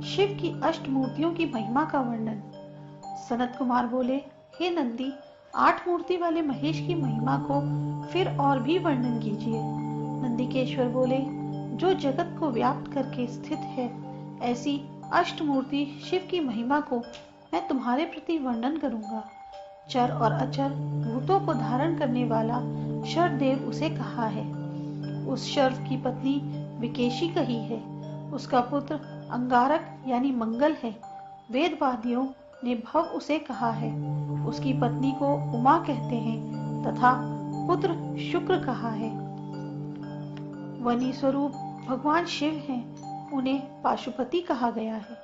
शिव की अष्ट मूर्तियों की महिमा का वर्णन। सनत कुमार बोले, हे नंदी, 8 मूर्ति वाले महेश की महिमा को फिर और भी वर्णन कीजिए। नंदीकेश्वर बोले, जो जगत को व्याप्त करके स्थित है, ऐसी अष्ट मूर्ति शिव की महिमा को मैं तुम्हारे प्रति वर्णन करूंगा। चर और अचर भूतों को धारण करने वाला शरदेव उसे कहा है। उस शर्व की पत्नी विकेशी कही है। उसका पुत्र अंगारक यानी मंगल है। वेदवादियों ने भव उसे कहा है। उसकी पत्नी को उमा कहते हैं तथा पुत्र शुक्र कहा है। वनी स्वरूप भगवान शिव हैं। उन्हें पाशुपति कहा गया है।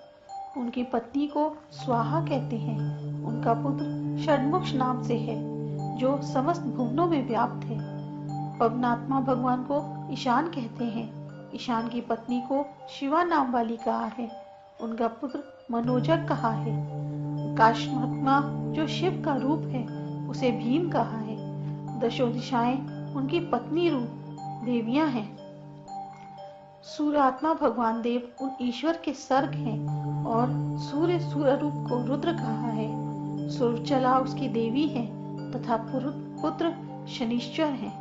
उनकी पत्नी को स्वाहा कहते हैं। उनका पुत्र षडमुख नाम से है, जो समस्त भुवनों में व्याप्त है। पवनात्मा भगवान को ईशान कहते हैं। ईशान की पत्नी को शिवा नाम वाली कहा है। उनका पुत्र मनोजक कहा है। काशमात्मा जो शिव का रूप है, उसे भीम कहा है। दशो दिशाएं उनकी पत्नी रूप देवियां हैं। सूर्यात्मा भगवान देव उन ईश्वर के सर्ग हैं और सूर्य रूप को रुद्र कहा है। सूर्यचला उसकी देवी है तथा पुत्र शनिश्चर है।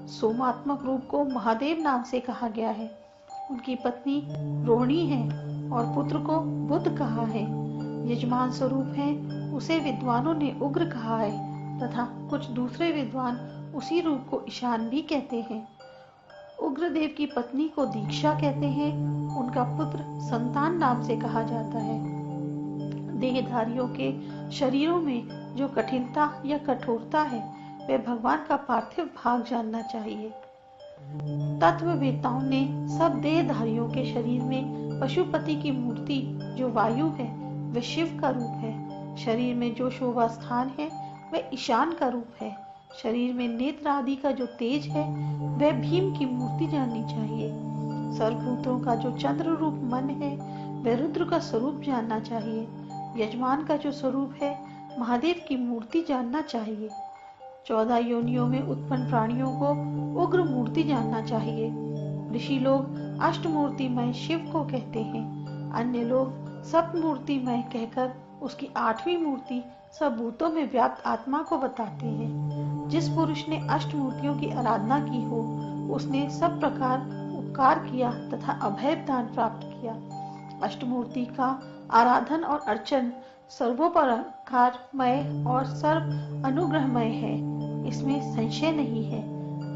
सोमात्मक रूप को महादेव नाम से कहा गया है। उनकी पत्नी रोहिणी है और पुत्र को बुध कहा है। यजमान स्वरूप है, उसे विद्वानों ने उग्र कहा है तथा कुछ दूसरे विद्वान उसी रूप को ईशान भी कहते हैं। उग्रदेव की पत्नी को दीक्षा कहते हैं। उनका पुत्र संतान नाम से कहा जाता है। देहधारियों के शरीरों में जो कठिनता या कठोरता है, वह भगवान का पार्थिव भाग जानना चाहिए। तत्ववेत्ताओं ने सब देहधारियों के शरीर में पशुपति की मूर्ति जो वायु है, वह शिव का रूप है। शरीर में जो शोभा स्थान है, वह ईशान का रूप है। शरीर में नेत्र आदि का जो तेज है, वह भीम की मूर्ति जाननी चाहिए। सर्वभूतों का जो चंद्र रूप मन है, वह रुद्र का स्वरूप जानना चाहिए। यजमान का जो स्वरूप है, महादेव की मूर्ति जानना चाहिए। 14 योनियों में उत्पन्न प्राणियों को उग्र मूर्ति जानना चाहिए। ऋषि लोग अष्टमूर्तिमय शिव को कहते हैं। अन्य लोग सप्तमूर्तिमय कहकर उसकी 8वीं मूर्ति सब भूतों में व्याप्त आत्मा को बताते हैं। जिस पुरुष ने अष्टमूर्तियों की आराधना की हो, उसने सब प्रकार उपकार किया तथा अभय दान प्राप्त किया। अष्टमूर्ति का आराधन और अर्चन सर्वोपकारमय और सर्व अनुग्रहमय है, इसमें संशय नहीं है।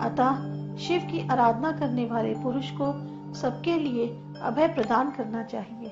अतः शिव की आराधना करने वाले पुरुष को सबके लिए अभय प्रदान करना चाहिए।